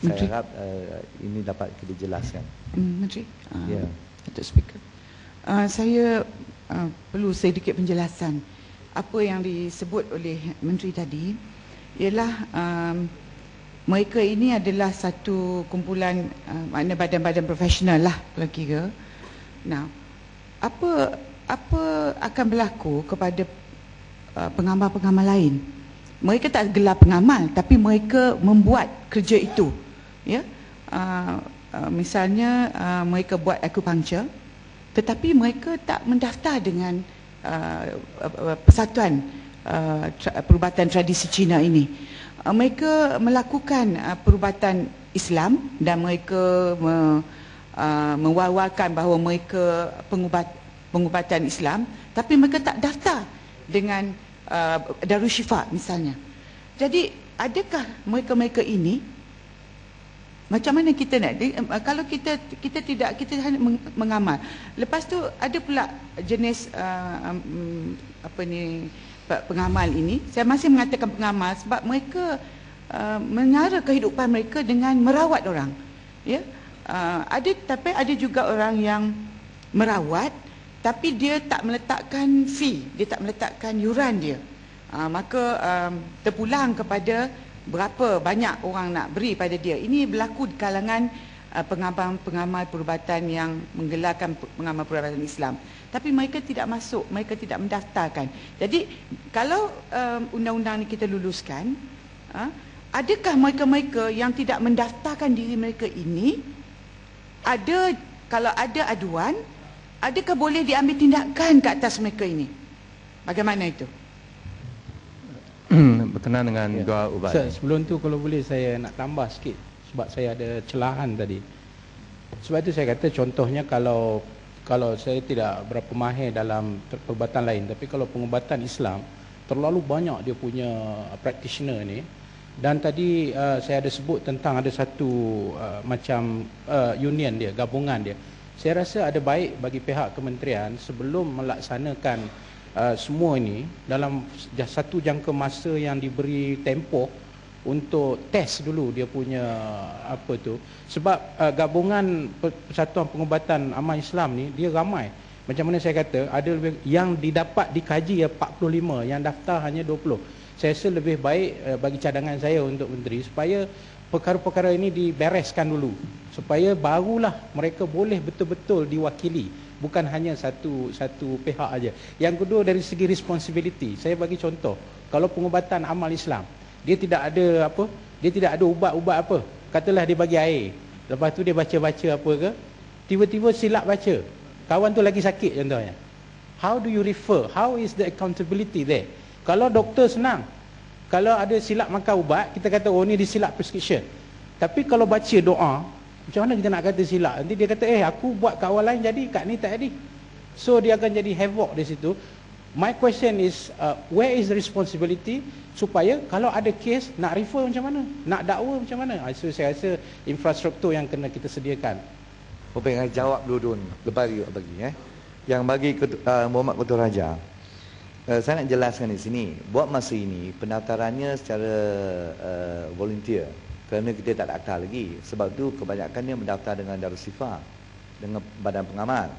Menteri. Saya harap ini dapat kita jelaskan. Menteri. Ya. Datuk Speaker. Saya perlu sedikit penjelasan. Apa yang disebut oleh Menteri tadi ialah mereka ini adalah satu kumpulan makna badan-badan profesional lah kalau kira. Nah, apa akan berlaku kepada pengamal-pengamal lain? Mereka tak gelar pengamal tapi mereka membuat kerja itu. Ya. Misalnya mereka buat acupuncture tetapi mereka tak mendaftar dengan Persatuan Perubatan Tradisi Cina ini. Mereka melakukan perubatan Islam dan mereka mewawarkan bahawa mereka pengubatan Islam, tapi mereka tak daftar dengan Darusshifa misalnya. Jadi adakah mereka-mereka ini, macam mana kita nak, kalau kita tidak, kita hanya mengamal. Lepas tu ada pula jenis pengamal ini. Saya masih mengatakan pengamal sebab mereka menyara kehidupan mereka dengan merawat orang. Ya, tapi ada juga orang yang merawat tapi dia tak meletakkan fee, dia tak meletakkan yuran dia. Maka terpulang kepada berapa banyak orang nak beri pada dia. Ini berlaku di kalangan pengamal perubatan yang menggelarkan pengamal perubatan Islam. Tapi mereka tidak masuk, mereka tidak mendaftarkan. Jadi kalau undang-undang ini kita luluskan, adakah mereka-mereka yang tidak mendaftarkan diri mereka ini, kalau ada aduan, adakah boleh diambil tindakan ke atas mereka ini? Bagaimana itu? Berkenaan dengan dua ubat. Sebelum tu kalau boleh saya nak tambah sikit sebab saya ada celahan tadi. Sebab itu saya kata contohnya kalau saya tidak berapa mahir dalam perubatan lain, tapi kalau pengubatan Islam terlalu banyak dia punya practitioner ni. Dan tadi saya ada sebut tentang ada satu macam union dia, gabungan dia. Saya rasa ada baik bagi pihak kementerian sebelum melaksanakan semua ini dalam satu jangka masa yang diberi tempoh untuk test dulu dia punya apa tu, sebab gabungan Persatuan Pengubatan Amal Islam ni dia ramai. Macam mana saya kata, ada lebih, yang didapat dikaji 45, yang daftar hanya 20. Saya rasa lebih baik bagi cadangan saya untuk menteri supaya perkara-perkara ini dibereskan dulu supaya barulah mereka boleh betul-betul diwakili, bukan hanya satu pihak aja. Yang kedua, dari segi responsibility, saya bagi contoh, kalau pengubatan amal Islam, dia tidak ada ubat-ubat apa. Katalah dia bagi air, lepas tu dia baca-baca apa ke, tiba-tiba silap baca, kawan tu lagi sakit contohnya. How do you refer? How is the accountability there? Kalau doktor senang, kalau ada silap makan ubat, kita kata oh ni disilap prescription. Tapi kalau baca doa, macam mana kita nak kata silap? Nanti dia kata aku buat kat orang lain jadi, kat ni tak jadi. So dia akan jadi havoc di situ. My question is where is the responsibility supaya kalau ada kes nak refer macam mana, nak dakwa macam mana? So saya rasa infrastruktur yang kena kita sediakan. Saya jawab dulu lepas bagi yang bagi Muhammad Ketua Raja. Saya nak jelaskan di sini, buat masa ini pendaftarannya secara volunteer kerana kita tak daftar lagi. Sebab tu kebanyakannya mendaftar dengan Darusshifa, dengan badan pengamal.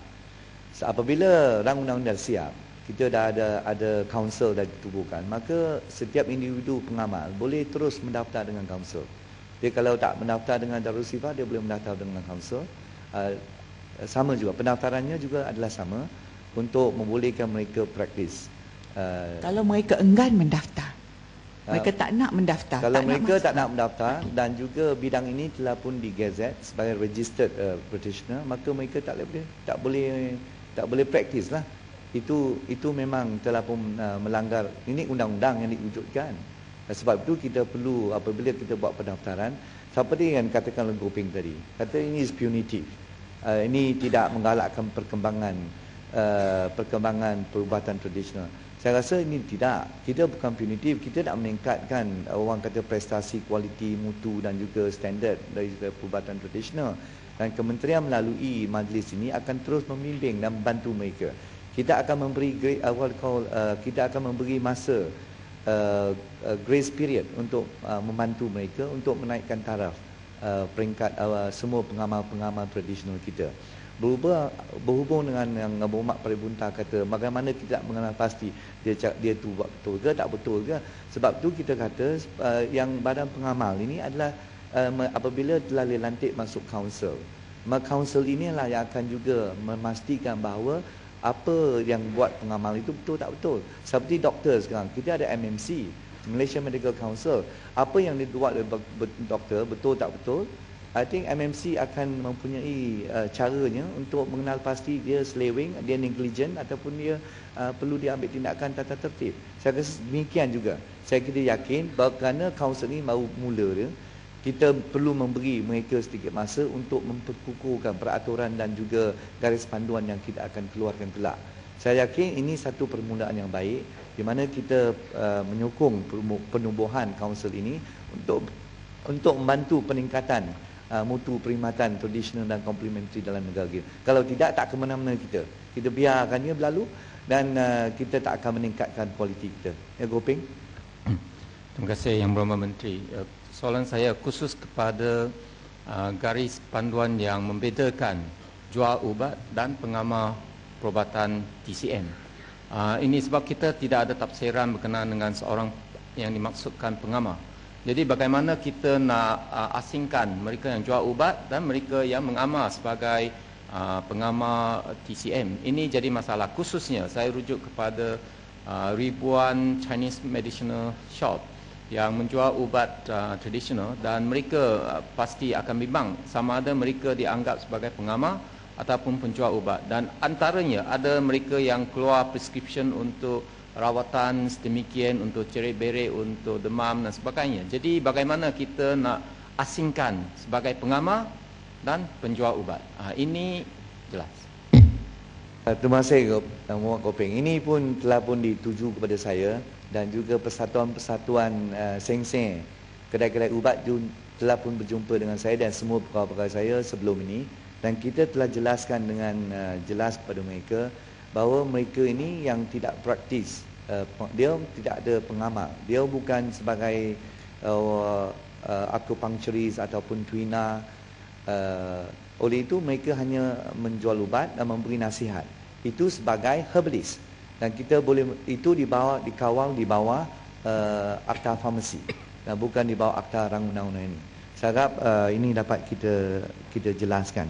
Apabila rang undang-undang siap, kita dah ada kaunsil dah ditubuhkan, maka setiap individu pengamal boleh terus mendaftar dengan kaunsil. Dia kalau tak mendaftar dengan Darusshifa, dia boleh mendaftar dengan kaunsil. Sama juga, pendaftarannya juga adalah sama untuk membolehkan mereka praktis. Kalau mereka enggan mendaftar, mereka tak nak mendaftar, kalau mereka tak nak mendaftar dan juga bidang ini telah pun digazet sebagai registered practitioner, maka mereka tak boleh praktis lah. Itu memang telah pun melanggar, ini undang-undang yang diwujudkan. Sebab itu kita perlu, apabila kita buat pendaftaran, seperti yang katakan oleh Goping tadi, kata ini is punitive, ini tidak menggalakkan perkembangan perubatan tradisional. Saya rasa ini tidak. Kita bukan punitif, kita nak meningkatkan orang kata prestasi, kualiti, mutu dan juga standard dari perubatan tradisional. Dan kementerian melalui majlis ini akan terus membimbing dan membantu mereka. Kita akan memberi kita akan memberi masa grace period untuk membantu mereka untuk menaikkan taraf peringkat semua pengamal-pengamal tradisional kita. Berhubung dengan yang Muhammad Paribunta kata, bagaimana kita tak mengenal pasti dia tu buat betul ke tak betul ke. Sebab tu kita kata yang badan pengamal ini adalah apabila telah dilantik masuk council, maka council inilah yang akan juga memastikan bahawa apa yang buat pengamal itu betul tak betul. Seperti doktor sekarang, kita ada MMC, Malaysia Medical Council. Apa yang dibuat oleh doktor betul tak betul, I think MMC akan mempunyai caranya untuk mengenal pasti dia seleweng, dia negligent ataupun dia perlu diambil tindakan tata tertib. Saya rasa demikian juga. Saya kira yakin bahawa kerana council ini baru mula dia, kita perlu memberi mereka sedikit masa untuk memperkukuhkan peraturan dan juga garis panduan yang kita akan keluarkan kelak. Saya yakin ini satu permulaan yang baik di mana kita menyokong penubuhan council ini untuk membantu peningkatan mutu perkhidmatan tradisional dan komplementari dalam negara kita. Kalau tidak, tak ke mana-mana kita. Kita biarkan dia berlalu dan kita tak akan meningkatkan kualiti kita. Ya, Gopeng? Terima kasih Yang Berhormat Menteri. Soalan saya khusus kepada garis panduan yang membedakan jual ubat dan pengamal perubatan TCM. Ini sebab kita tidak ada tafsiran berkenaan dengan seorang yang dimaksudkan pengamal. Jadi bagaimana kita nak asingkan mereka yang jual ubat dan mereka yang mengamal sebagai pengamal TCM. Ini jadi masalah. Khususnya saya rujuk kepada ribuan Chinese medicinal shop yang menjual ubat tradisional dan mereka pasti akan bimbang sama ada mereka dianggap sebagai pengamal ataupun penjual ubat. Dan antaranya ada mereka yang keluar prescription untuk rawatan sedemikian, untuk cerit-berit, untuk demam dan sebagainya. Jadi bagaimana kita nak asingkan sebagai pengamal dan penjual ubat? Ini jelas. Terima kasih Muhammad Gopeng. Ini pun telah pun dituju kepada saya dan juga persatuan-persatuan seng-seng kedai-kedai ubat telah pun berjumpa dengan saya dan semua pegawai-pegawai saya sebelum ini, dan kita telah jelaskan dengan jelas kepada mereka bahawa mereka ini yang tidak praktis, dia tidak ada pengamal, dia bukan sebagai akupunkturis ataupun tuina. Oleh itu mereka hanya menjual ubat dan memberi nasihat. Itu sebagai herbalist dan kita boleh itu dikawal di bawah akta farmasi dan bukan di bawah akta rang undang-undang ini. Saya harap ini dapat kita jelaskan.